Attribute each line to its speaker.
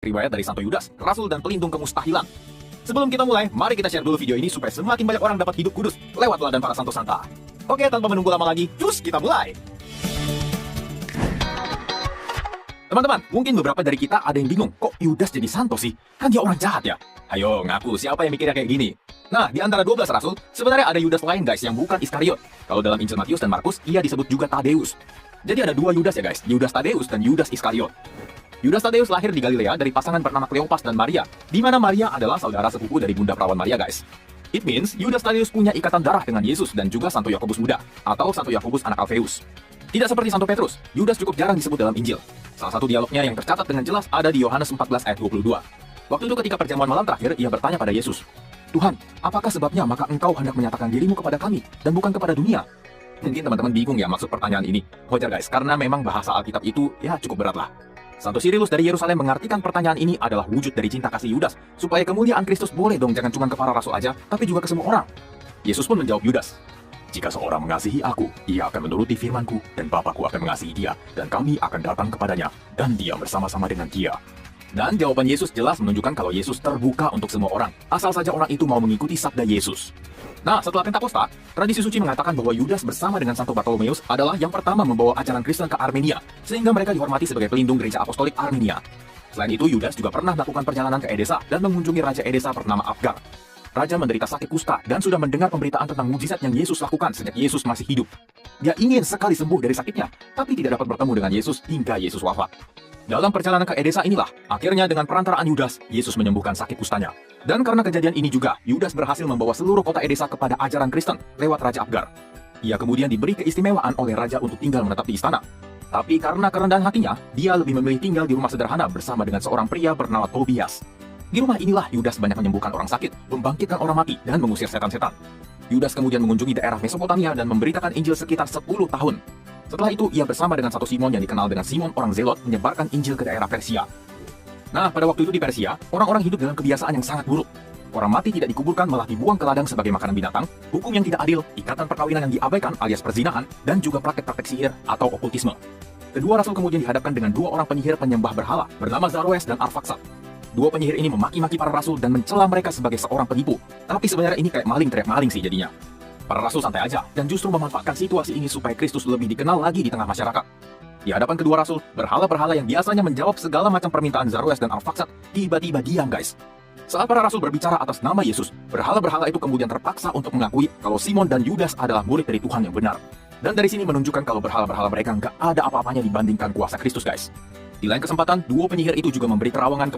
Speaker 1: riwayat dari Santo Yudas, Rasul dan pelindung kemustahilan. Sebelum kita mulai, mari kita share dulu video ini supaya semakin banyak orang dapat hidup kudus lewat teladan para santo santa. Oke, tanpa menunggu lama lagi, cus kita mulai! Teman-teman, mungkin beberapa dari kita ada yang bingung, kok Yudas jadi santo sih? Kan dia orang jahat ya? Ayo, ngaku, siapa yang mikirnya kayak gini? Nah, di antara 12 rasul, sebenarnya ada Yudas lain guys yang bukan Iskariot. Kalau dalam Injil Matius dan Markus, ia disebut juga Tadeus. Jadi ada dua Yudas ya guys, Yudas Tadeus dan Yudas Iskariot. Yudas Tadeus lahir di Galilea dari pasangan bernama Kleopas dan Maria, di mana Maria adalah saudara sepupu dari Bunda Perawan Maria guys. It means Yudas Tadeus punya ikatan darah dengan Yesus dan juga Santo Yakobus Muda, atau Santo Yakobus anak Alfeus. Tidak seperti Santo Petrus, Yudas cukup jarang disebut dalam Injil. Salah satu dialognya yang tercatat dengan jelas ada di Yohanes 14 ayat 22. Waktu itu ketika perjamuan malam terakhir, ia bertanya pada Yesus, "Tuhan, apakah sebabnya maka engkau hendak menyatakan dirimu kepada kami dan bukan kepada dunia?" Mungkin teman-teman bingung ya maksud pertanyaan ini. Wajar guys, karena memang bahasa Alkitab itu ya cukup berat lah. Santo Cyrillus dari Yerusalem mengartikan pertanyaan ini adalah wujud dari cinta kasih Yudas, supaya kemuliaan Kristus boleh dong jangan cuma ke para rasul aja, tapi juga ke semua orang. Yesus pun menjawab Yudas, "Jika seorang mengasihi aku, ia akan menuruti firman-Ku, dan Bapa-Ku akan mengasihi dia, dan kami akan datang kepadanya, dan dia bersama-sama dengan dia." Dan jawaban Yesus jelas menunjukkan kalau Yesus terbuka untuk semua orang, asal saja orang itu mau mengikuti sabda Yesus. Nah, setelah Pentakosta, tradisi suci mengatakan bahwa Yudas bersama dengan Santo Bartolomeus adalah yang pertama membawa ajaran Kristen ke Armenia, sehingga mereka dihormati sebagai pelindung gereja apostolik Armenia. Selain itu, Yudas juga pernah melakukan perjalanan ke Edesa dan mengunjungi Raja Edesa bernama Abgar. Raja menderita sakit kusta dan sudah mendengar pemberitaan tentang mukjizat yang Yesus lakukan sejak Yesus masih hidup. Dia ingin sekali sembuh dari sakitnya, tapi tidak dapat bertemu dengan Yesus hingga Yesus wafat. Dalam perjalanan ke Edesa inilah, akhirnya dengan perantaraan Yudas, Yesus menyembuhkan sakit kustanya. Dan karena kejadian ini juga, Yudas berhasil membawa seluruh kota Edesa kepada ajaran Kristen lewat Raja Abgar. Ia kemudian diberi keistimewaan oleh raja untuk tinggal menetap di istana. Tapi karena kerendahan hatinya, dia lebih memilih tinggal di rumah sederhana bersama dengan seorang pria bernama Tobias. Di rumah inilah Yudas banyak menyembuhkan orang sakit, membangkitkan orang mati, dan mengusir setan-setan. Yudas kemudian mengunjungi daerah Mesopotamia dan memberitakan Injil sekitar 10 tahun. Setelah itu, ia bersama dengan satu Simon yang dikenal dengan Simon orang Zelot menyebarkan Injil ke daerah Persia. Nah, pada waktu itu di Persia, orang-orang hidup dalam kebiasaan yang sangat buruk. Orang mati tidak dikuburkan malah dibuang ke ladang sebagai makanan binatang, hukum yang tidak adil, ikatan perkawinan yang diabaikan alias perzinahan, dan juga praktek-praktek sihir atau okultisme. Kedua rasul kemudian dihadapkan dengan dua orang penyihir penyembah berhala bernama Zaroes dan Arfaksad. Dua penyihir ini memaki-maki para rasul dan mencela mereka sebagai seorang penipu. Tapi sebenarnya ini kayak maling teriak maling sih jadinya. Para rasul santai aja dan justru memanfaatkan situasi ini supaya Kristus lebih dikenal lagi di tengah masyarakat. Di hadapan kedua rasul, berhala-berhala yang biasanya menjawab segala macam permintaan Zaroes dan Arfaksad tiba-tiba diam guys. Saat para rasul berbicara atas nama Yesus, berhala-berhala itu kemudian terpaksa untuk mengakui kalau Simon dan Yudas adalah murid dari Tuhan yang benar. Dan dari sini menunjukkan kalau berhala-berhala mereka nggak ada apa-apanya dibandingkan kuasa Kristus guys. Di lain kesempatan, dua penyihir itu juga memberi terawangan